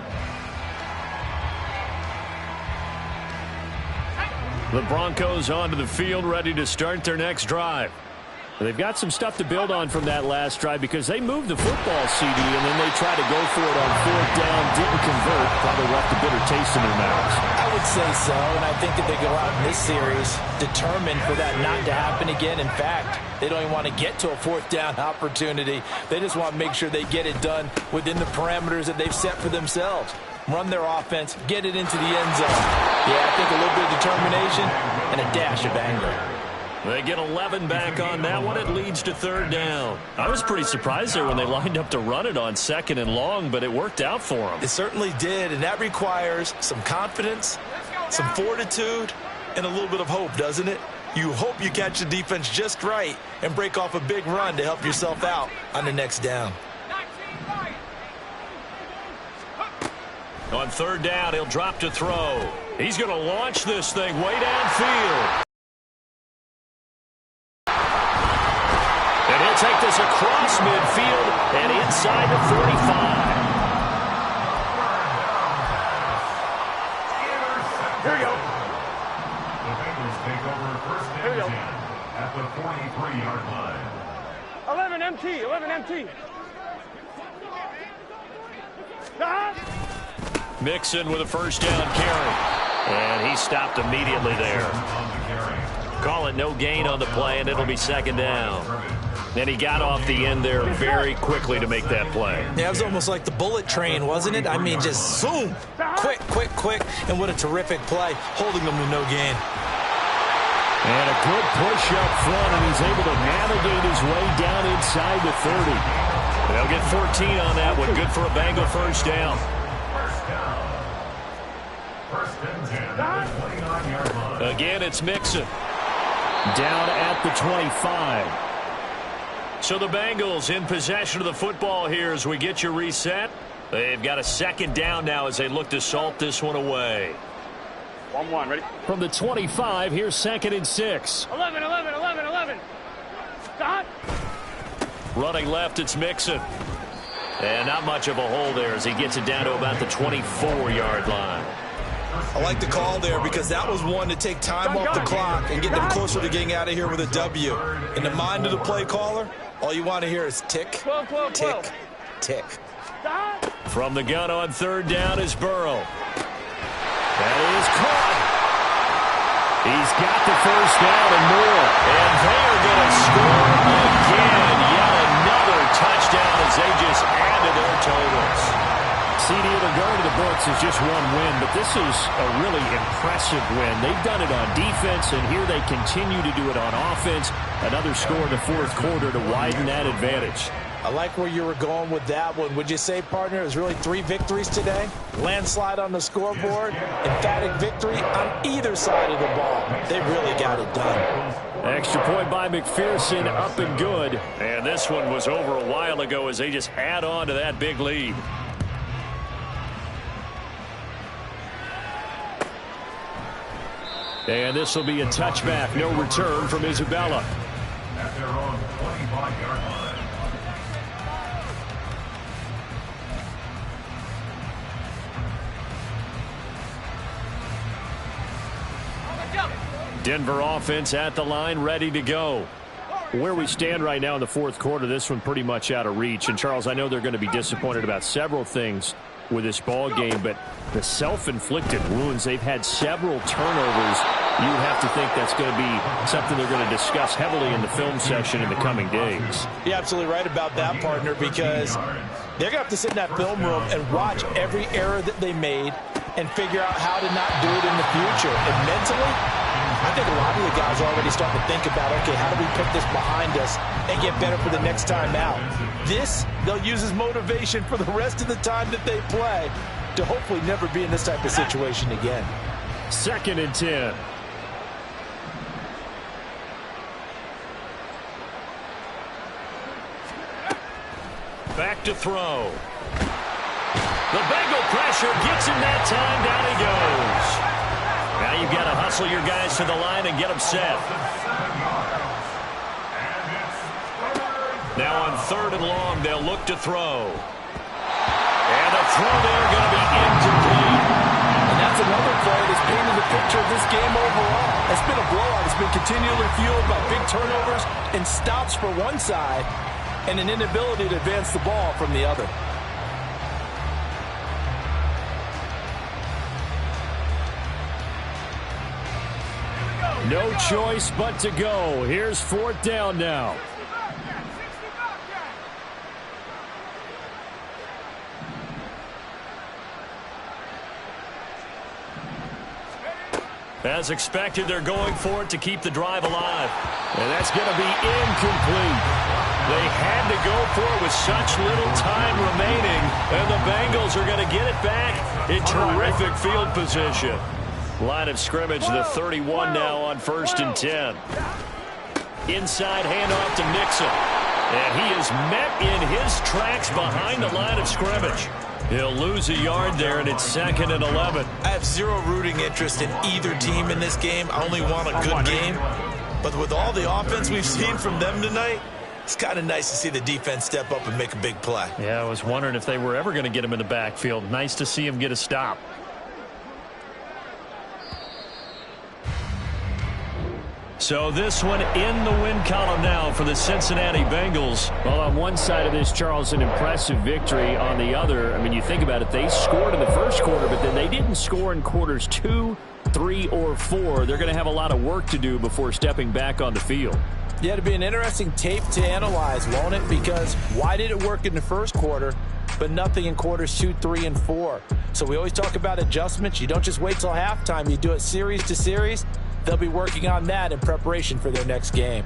The Broncos onto the field, ready to start their next drive. They've got some stuff to build on from that last drive because they moved the football, CD, and then they tried to go for it on fourth down, didn't convert, probably left a bitter taste in their mouths. I would say so, and I think that they go out in this series determined for that not to happen again. In fact, they don't even want to get to a fourth down opportunity. They just want to make sure they get it done within the parameters that they've set for themselves. Run their offense, get it into the end zone. Yeah, I think a little bit of determination and a dash of anger. They get 11 back on that one. It leads to third down. I was pretty surprised there when they lined up to run it on second and long, but it worked out for them. It certainly did, and that requires some confidence, some fortitude, and a little bit of hope, doesn't it? You hope you catch the defense just right and break off a big run to help yourself out on the next down. On third down, he'll drop to throw. He's going to launch this thing way downfield. And he'll take this across midfield and inside the 45. Here we go. The Bengals take over first and 10 at the 43-yard line. 11 MT, 11 MT. Mixon with a first down carry. And he stopped immediately there. Call it no gain on the play, and it'll be second down. And he got off the end there very quickly to make that play. Yeah, it was almost like the bullet train, wasn't it? I mean, just zoom. Quick, quick, quick. And what a terrific play, holding them to no gain. And a good push up front, and he's able to navigate his way down inside the 30. They'll get 14 on that one. Good for a Bengal first down. First and 10 at the 29-yard line. Again, it's Mixon. Down at the 25. So the Bengals in possession of the football here as we get you reset. They've got a second down now as they look to salt this one away. 1-1, ready? From the 25, here's second and 6. 11, 11, 11, 11. Stop. Running left, it's Mixon. And not much of a hole there as he gets it down to about the 24-yard line. I like the call there because that was one to take time off the clock and get them closer to getting out of here with a W. In the mind of the play caller, all you want to hear is tick, 12, 12, 12. tick, tick. Stop. From the gun on third down is Burrow. That is caught. He's got the first down and more. And they are going to score again. Yet another touchdown as they just add to their totals. CD, it'll go to the books as just one win, but this is a really impressive win. They've done it on defense, and here they continue to do it on offense. Another score in the fourth quarter to widen that advantage. I like where you were going with that one. Would you say, partner, it was really 3 victories today? Landslide on the scoreboard, emphatic victory on either side of the ball. They really got it done. Extra point by McPherson, up and good. And this one was over a while ago as they just add on to that big lead. And this will be a touchback. No return from Isabella. At their own 25-yard line. Denver offense at the line, ready to go. Where we stand right now in the fourth quarter, this one pretty much out of reach. And, Charles, I know they're going to be disappointed about several things with this ball game, but the self-inflicted wounds, they've had several turnovers. You would have to think that's going to be something they're going to discuss heavily in the film session in the coming days. You're absolutely right about that, partner, because they're going to have to sit in that film room and watch every error that they made and figure out how to not do it in the future. And mentally, I think a lot of the guys are already starting to think about, okay, how do we put this behind us and get better for the next time out? This, they'll use as motivation for the rest of the time that they play to hopefully never be in this type of situation again. Second and 10. back to throw. The Bengal pressure gets him that time. Down he goes. Now you've got to hustle your guys to the line and get them set. Now on 3rd and long, they'll look to throw. And the throw there going to be incomplete. And that's another play that's painted the picture of this game overall. It's been a blowout. It's been continually fueled by big turnovers and stops for one side and an inability to advance the ball from the other. No choice but to go. Here's 4th down now. As expected, they're going for it to keep the drive alive. And that's going to be incomplete. They had to go for it with such little time remaining. And the Bengals are going to get it back in terrific field position. Line of scrimmage, the 31 now on 1st and 10. Inside handoff to Mixon. And he is met in his tracks behind the line of scrimmage. He'll lose a yard there, and it's 2nd and 11. I have zero rooting interest in either team in this game. I only want a good game. But with all the offense we've seen from them tonight, it's kind of nice to see the defense step up and make a big play. Yeah, I was wondering if they were ever going to get him in the backfield. Nice to see him get a stop. So this one in the win column now for the Cincinnati Bengals. Well, on one side of this, Charles, an impressive victory. On the other, I mean, you think about it, they scored in the first quarter, but then they didn't score in quarters 2, 3, or 4. They're going to have a lot of work to do before stepping back on the field. Yeah, it'll be an interesting tape to analyze, won't it? Because why did it work in the first quarter, but nothing in quarters 2, 3, and 4? So we always talk about adjustments. You don't just wait till halftime. You do it series to series. They'll be working on that in preparation for their next game.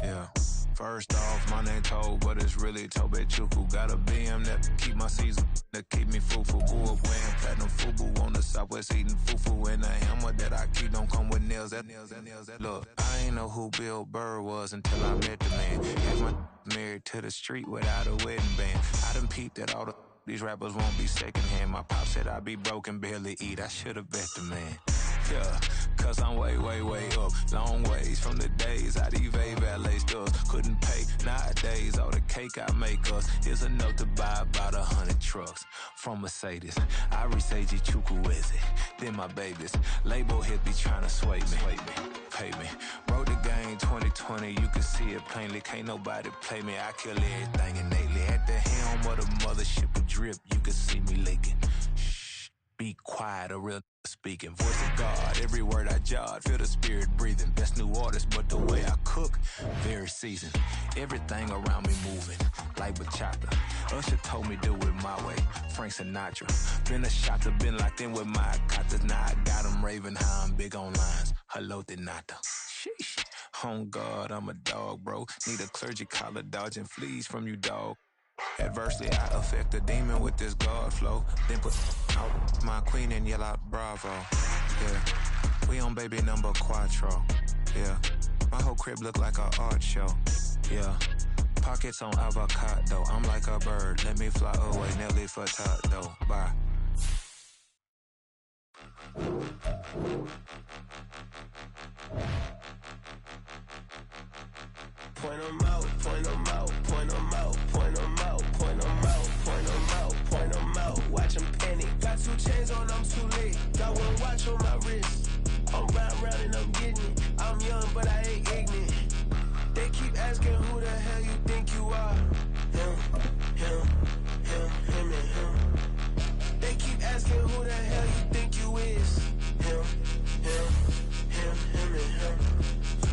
Yeah. First off, my name Toad, but it's really Tobe Chuku. Got a BM that keep my season, that keep me fufu. Grew up wearing platinum fubu on the Southwest eating fufu. And a hammer that I keep don't come with nails. Look, I ain't know who Bill Burr was until I met the man. Had my married to the street without a wedding band. I done peeped that all these rappers won't be secondhand. My pop said I'd be broken, barely eat. I should've bet the man. Yeah, cause I'm way, way, way up. Long ways from the days I evade valet stores. Couldn't pay nowadays. All the cake I make us is enough to buy about 100 trucks from Mercedes. I Riseiji Chukwueze, then my babies. Label hit be trying to sway me. Pay me. Wrote the game 2020, you can see it plainly. Can't nobody play me. I kill everything innately. At the helm of the mothership of drip, you can see me leaking. Shh, be quiet, a real speaking. Voice of God, every word I jot. Feel the spirit breathing. Best new artist, but the way I cook, very seasoned. Everything around me moving, like bachata. Usher told me do it my way. Frank Sinatra. Been a shotter, been locked in with my katas. Now I got them raving how I'm big on lines. Hello, Denata. Sheesh. On God, I'm a dog, bro. Need a clergy collar, dodging fleas from you, dog. Adversely, I affect a demon with this God flow. Then put out my queen and yell out bravo. Yeah, we on baby number quattro. Yeah, my whole crib look like a art show. Yeah, pockets on avocado. I'm like a bird. Let me fly away, Nelly Furtado. Bye. Point 'em out, point 'em out, point 'em out, point 'em out, point 'em out, point 'em out, point 'em out. Watch 'em panic. Got 2 chains on, I'm too late. Got 1 watch on my wrist. I'm round and I'm getting it. I'm young, but I ain't ignorant. They keep asking who the hell you think you are. Him, and him. They keep asking who the hell you think you is. Him, and him.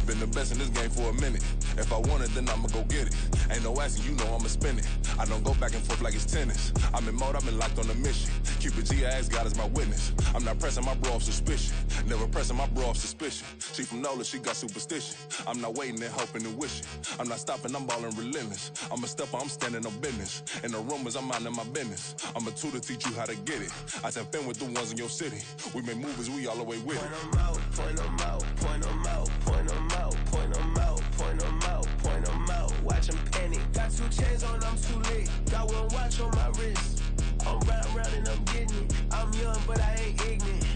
Been the best in this game for a minute. If I want it, then I'ma go get it. Ain't no asking, you know I'ma spin it. I don't go back and forth like it's tennis. I'm in mode, I've been locked on a mission. Cupid G, I ask God as my witness. I'm not pressing my bro off suspicion. Never pressing my bro off suspicion. She from Nola, she got superstition. I'm not waiting and hoping and wishing. I'm not stopping, I'm balling relentless. I'm a stepper, I'm standing on business. In the rumors, I'm minding my business. I'm a tutor, teach you how to get it. I tap in with the ones in your city. We make movies, we all the way with it. Point 'em out, point 'em out, point 'em out, point 'em out, point 'em out, point 'em out, point Got 2 chains on, I'm too lit. Got 1 watch on my wrist. I'm riding around and I'm getting it. I'm young, but I ain't ignorant.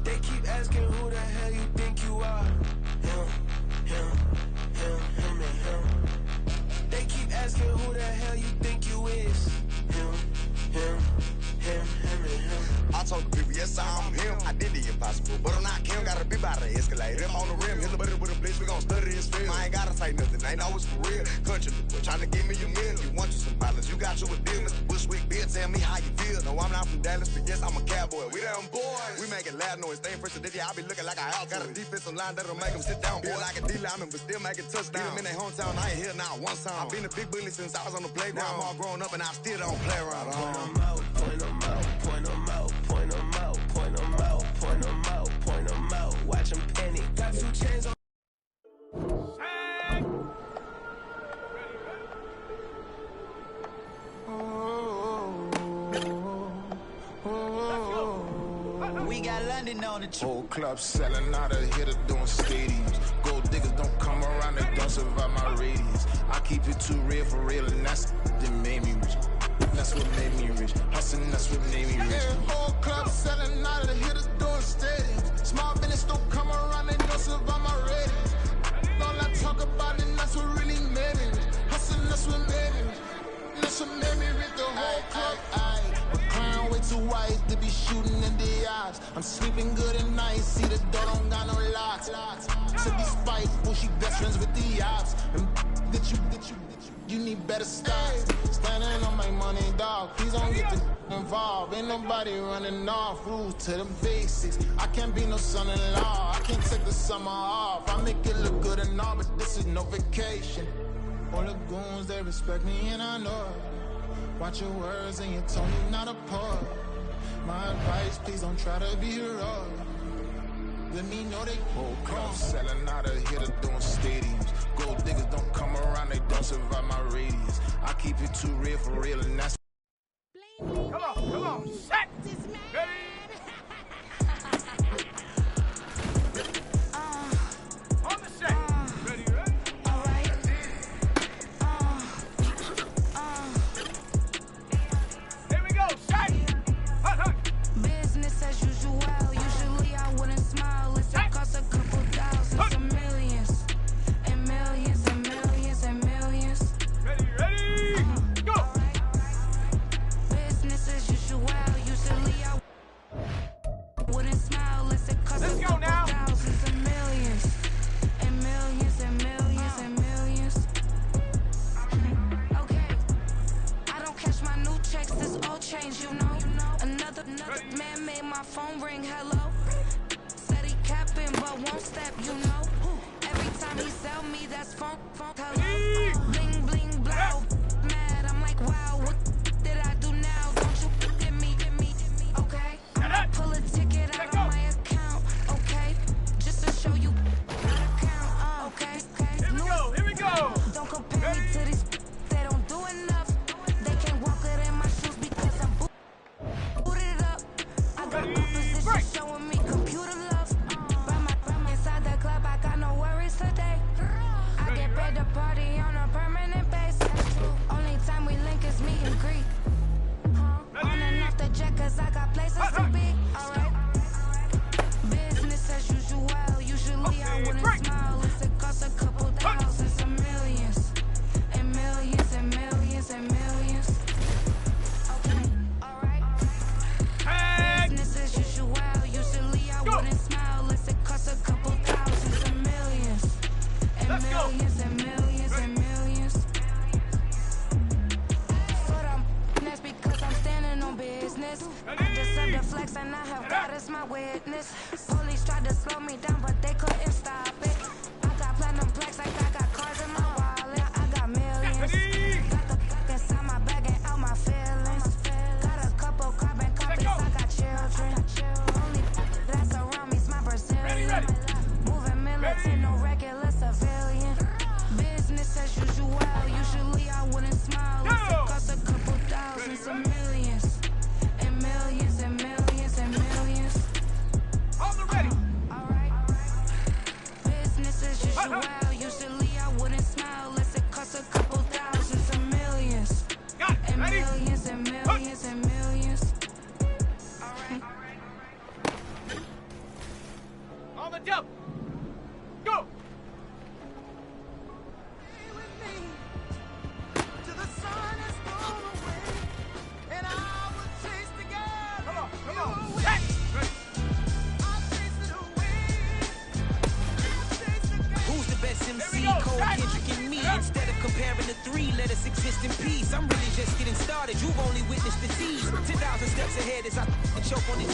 They keep asking who the hell you think you are. Him, and him. They keep asking who the hell you think you is. Him, and him. I told the people, yes, I'm him. I did the impossible, but I'm not Kim. Gotta be by the escalator. I'm on the rim, hit the butter with a blitz. We gon' study this film. I ain't gotta say nothing, ain't always for real. Country, trying to give me a meal. You want you some violence, you got you a deal. Mr. Bushwick, Bill, tell me how you feel. No, I'm not from Dallas, but yes, I'm a cowboy. We them boys. We making loud noise. Staying fresh today, I be looking like a house. Got a defensive line that'll make them sit down. Feel like a D-lineman, but still making touchdowns. Beat them in their hometown, I ain't here now one time. I've been a big bully since I was on the playground. Now I'm all grown up and I still don't play around. Point them out, point them out, point them out, point them out, point them out, point them out, point them out. Watch them panic. Got 2 chains on. We got London on the trip. Whole club selling out of hitter doing stadiums. Gold diggers don't come around, they don't survive my radius. I keep it too real for real, and that's that made me rich. That's what made me rich. Hustling, that's what made me rich. Whole club selling out of the hitters doing stadiums. Small business don't come around, they don't survive my radius. All I talk about it, that's what really made me rich. Hustling, that's what made me rich. That's what made me rich. The whole club. Crown way too white to be shooting in the eyes. I'm sleeping good at night, see the door don't got no locks. To be spiteful, she best friends with the ops. And you need better stocks. Standing on my money, dog. Please don't get involved. Ain't nobody running off. Rules to the basics. I can't be no son-in-law. I can't take the summer off. I make it look good and all, but this is no vacation. All the goons, they respect me and I know it. Watch your words and you told me not a part. My advice, please don't try to be heroic. Let me know they whole club selling out of hitter doing stadiums. Gold diggers don't come around, they don't survive my radius. I keep it too real for real, and that's. Come on, set. Ready? On the set. Ready? All right. Here we go, set. Business as usual. Usually I wouldn't smile. It's cost a couple thousands, some millions, and millions, and millions, and millions. Ready? Go. Business as usual. Usually I wouldn't smile. It's cost a couple thousands, and millions, and millions, and millions, and millions. Okay, I don't cash my new checks. This old change, you know. Another man made my phone ring. Hello. Said he capping, but won't step, you know. Every time he sell me, that's phone. Hello. Bling, bling, blow. Mad, I'm like, wow, what did I do now? Don't you get me. Okay. I'ma pull a ticket out of my account. Okay. Just to show you how to count. Okay. Here we go. Don't compare me to these. They don't do enough. They can't walk it in my shoes because I'm booted up. I got opposition showing me computer love. By my inside the club, I got no worries today. I get paid to party on a permanent basis. Only time we link is meet and greet. On and off the jet, cause I got places to be. Alright. Business as usual. Usually I wouldn't smile. It costs a couple thousands and millions. And millions and millions and millions. Okay, alright. Business as usual. Usually I wouldn't smile. It costs a couple thousands and millions. And millions and millions and millions. But that's because I'm standing on business. I deserve the flex and I have God as my witness. Police tried to slow me down, but they couldn't stop it. I got platinum plaques like I got cars in my wallet. I got millions. Got the fuck inside my bag and out my feelings. Got a couple carbon copies, I got children. Only that's around me's my Brazilian. Moving militant, no regular civilian. Business as usual. Usually I wouldn't smile. It costs a couple thousands and millions. And millions and millions and millions. On the ready. Alright. Business as usual. Usually I wouldn't smile unless it costs a couple thousands and the jump. Go. Come on. Set. Who's the best MC? Cole, Kendrick, and me. Instead of comparing the three, let us exist in peace. I'm really just getting started. You've only witnessed the tease. 10,000 steps ahead as I choke on it.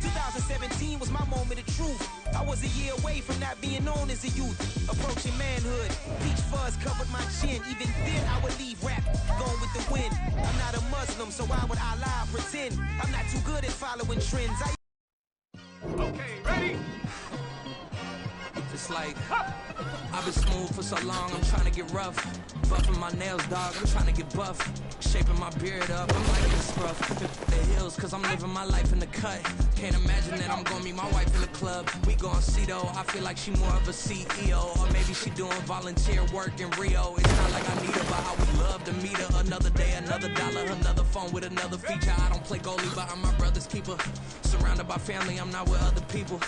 2017 was my moment of truth. I was a year away from not being known as a youth. Approaching manhood. Peach fuzz covered my chin. Even then I would leave rap going with the wind. I'm not a Muslim, so why would I lie or pretend? I'm not too good at following trends. Okay, ready? It's like I've been smooth for so long, I'm trying to get rough. Buffing my nails, dog, I'm trying to get buff. Shaping my beard up, I'm like this rough. The hills, cause I'm living my life in the cut. Can't imagine that I'm gonna meet my wife in the club. We gon' see though, I feel like she more of a CEO. Or maybe she doing volunteer work in Rio. It's not like I need her, but I would love to meet her. Another day, another dollar, another phone with another feature. I don't play goalie, but I'm my brother's keeper. Surrounded by family, I'm not with other people.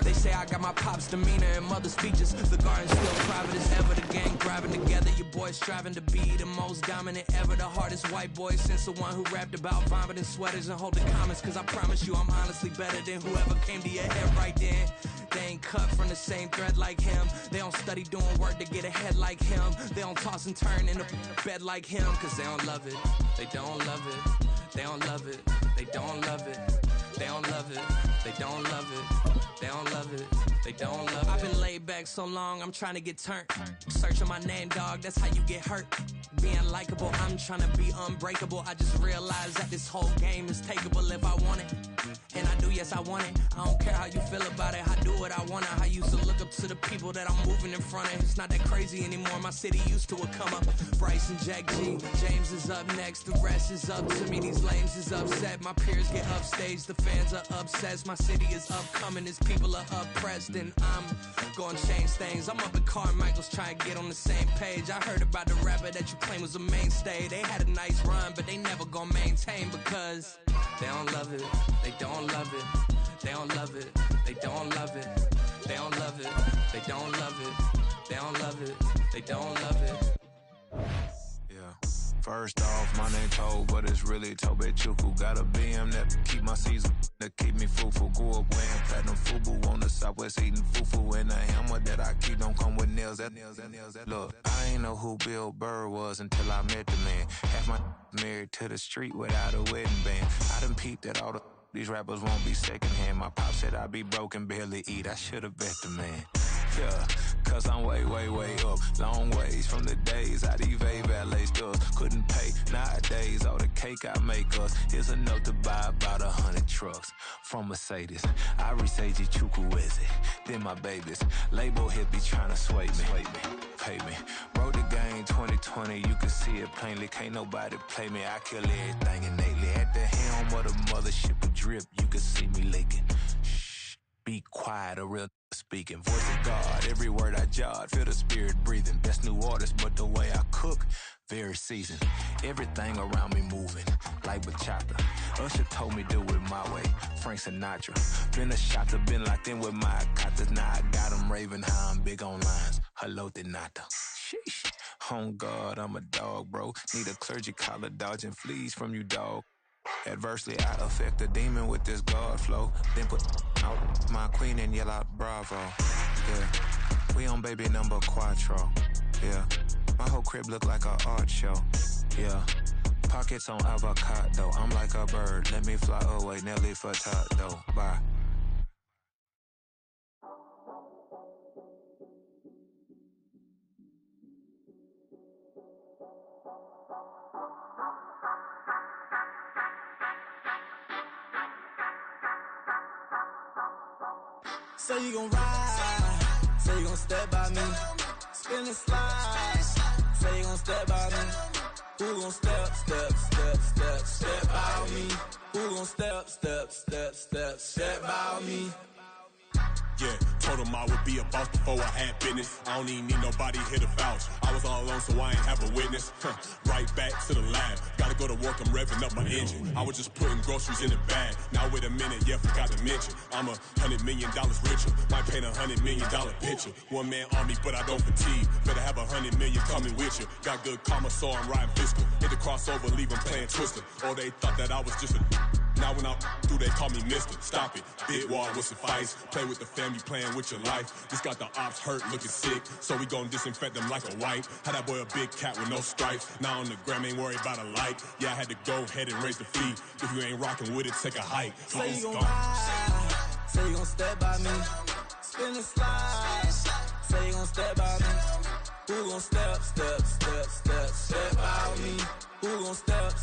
They say I got my pop's demeanor and mother's features. The garden's still private as ever. The gang driving together. Your boys striving to be the most dominant ever. The hardest white boy since the one who rapped about vomiting sweaters and holding comments. Cause I promise you I'm honestly better than whoever came to your head right then. They ain't cut from the same thread like him. They don't study doing work to get ahead like him. They don't toss and turn in the bed like him. Cause they don't love it. They don't love it. They don't love it. They don't love it. They don't love it. They don't love it. They don't love it. They don't love it. I've been laid back so long, I'm trying to get turned. Searching my name, dog, that's how you get hurt. Being likable, I'm trying to be unbreakable. I just realized that this whole game is takeable if I want it. And I do, yes, I want it. I don't care how you feel about it. I do what I want it. I used to look up to the people that I'm moving in front of. It's not that crazy anymore. My city used to a come up. Bryce and Jack G. James is up next. The rest is up to me. These lames is upset. My peers get upstage. The fans are obsessed. My city is upcoming. His people are oppressed. And I'm gonna change things. I'm up at Carmichael's trying to get on the same page. I heard about the rapper that you claim was a mainstay. They had a nice run, but they never gonna maintain because they don't love it. They don't love it. They don't love it. They don't love it. They don't love it. They don't love it. They don't love it. They don't love it. Yeah. First off, my name Toad, but it's really Tobe Chuku. Got a BM that keep my season, that keep me fufu. Grew up wearing platinum fubu on the southwest eating fufu. And the hammer that I keep don't come with nails. Look, I ain't know who Bill Burr was until I met the man. Half my married to the street without a wedding band. I done peeped at all these rappers won't be secondhand. My pop said I'd be broke and barely eat. I should've bet the man. Yeah, cause I'm way up. Long ways from the days I evade valet stores. Couldn't pay nowadays. All the cake I make us is enough to buy about 100 trucks from Mercedes. I resage Chukwueze, then my babies. Label hit be trying to sway me. Pay me. Wrote the game 2020, you can see it plainly. Can't nobody play me. I kill everything innately. At the helm of the mothership of drip, you can see me leaking. Shh, be quiet, a real speaking. Voice of God, every word I jot, feel the spirit breathing. Best new artist, but the way I cook, very seasoned. Everything around me moving, like bachata. Usher told me do it my way, Frank Sinatra. Been a shot, been locked in with my katas. Now I got them raving how I'm big on lines. Hello, Denata. Sheesh. On God, I'm a dog, bro. Need a clergy collar, dodging fleas from you, dog. Adversely, I affect a demon with this God flow. Then put out my queen and yell out bravo. Yeah, we on baby number quattro. Yeah, my whole crib look like an art show. Yeah, pockets on avocado. I'm like a bird. Let me fly away, Nelly Furtado. Bye. Say you gon' ride, say you gon' step by me, spin and slide, say you gon' step by me. Who gon' step by me? Who gon' step by me? Yeah, Told him I would be a boss before I had business. I don't even need nobody here to vouch. I was all alone, so I ain't have a witness. Right back to the lab. Gotta go to work, I'm revving up my engine. I was just putting groceries in the bag. Now wait a minute, yeah, forgot to mention. I'm $100 million richer. Might paint $100 million picture. One man army, but I don't fatigue. Better have 100 million coming with you. Got good karma, so I'm riding fiscal. Hit the crossover, leave them playing Twister. Or they thought that I was just a... Now when I do, they call me mister. Stop it. Big wall will suffice. Play with the family, playing with your life. This got the ops hurt, looking sick. So we gon' disinfect them like a wipe. Had that boy a big cat with no stripes. Now on the gram, ain't worried about a light. Yeah, I had to go ahead and raise the fee. If you ain't rocking with it, take a hike. Say you gon' ride. Say you gon' step by me. Spin and slide. Say you gon' step by me. Who gon' step by me? Who gon' step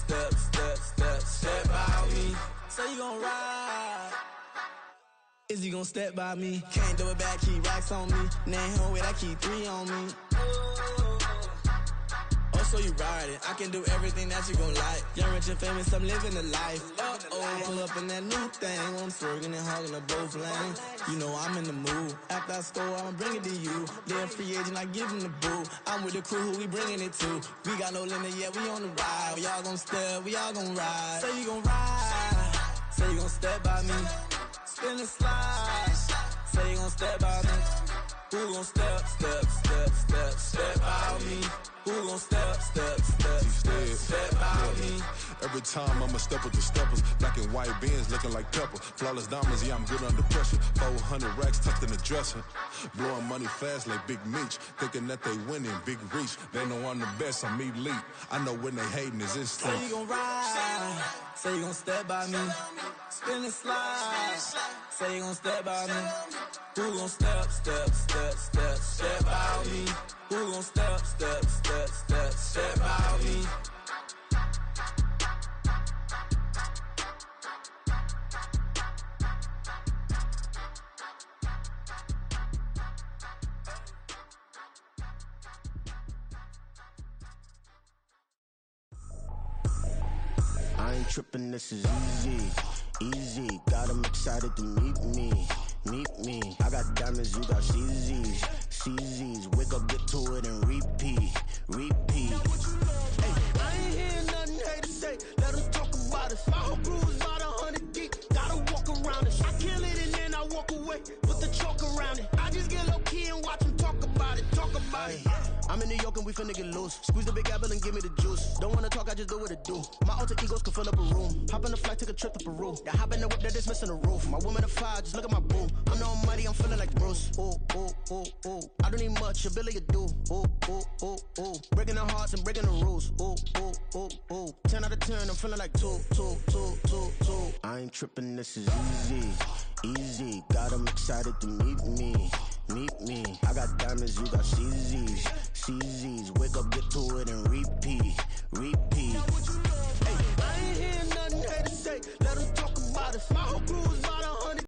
by me? Say you gon' ride. Is he gon' step by me? Can't do it back, keep racks on me. Name home with, I keep 3 on me. Oh, so you riding. I can do everything that you gon' like. Young, rich, and famous, I'm living the life. Uh-oh, pull up in that new thing. I'm swerving and hogging up both lanes. You know I'm in the mood. After I score, I'ma bring it to you. They're a free agent, I give him the boo. I'm with the crew, who we bringing it to. We got no limit, yeah, we on the ride. We all gon' step, we all gon' ride. Say you gon' ride. Say you gon' step by me. Spin and slide. Say you gon' step by me. Who gon' step by me? Who gon' step by me? Every time I'ma step with the steppers. Black and white Benz looking like pepper. Flawless diamonds, yeah, I'm good under pressure. 400 racks tucked in the dresser. Blowing money fast like Big Meech. Thinking that they winning, big reach. They know I'm the best, I'm elite. I know when they hating is instinct. Say you gon' ride. Say you gon' step by me. Spin and slide. Say you gon' step by me. Who gon' step by me? Who gon' step by me? I ain't trippin', this is easy, easy. Got 'em excited to meet me. I got diamonds, you got CZs. Wake up, get to it, and repeat. Hey, I ain't hearing nothing hate to say. Let 'em talk about us. My whole crew is about 100 deep. Gotta walk around it. I kill it and then I walk away. Put the chalk around it. I just get low key and watch 'em talk about it. I'm in New York and we finna get loose. Squeeze the big apple and give me the juice. Don't wanna talk, I just do what it do. My alter egos can fill up a room. Hop on the flight, take a trip to Peru. Yeah, hop in the whip that is missing the roof. My woman a fire, just look at my boo. I'm the almighty, I'm feeling like Bruce. Ooh. I don't need much, a billy a do. Ooh. Breaking the hearts and breaking the rules. Ooh. 10 out of 10, I'm feeling like 2. I ain't tripping, this is easy. Got 'em excited to meet me. I got diamonds, you got CZs. Wake up, get to it, and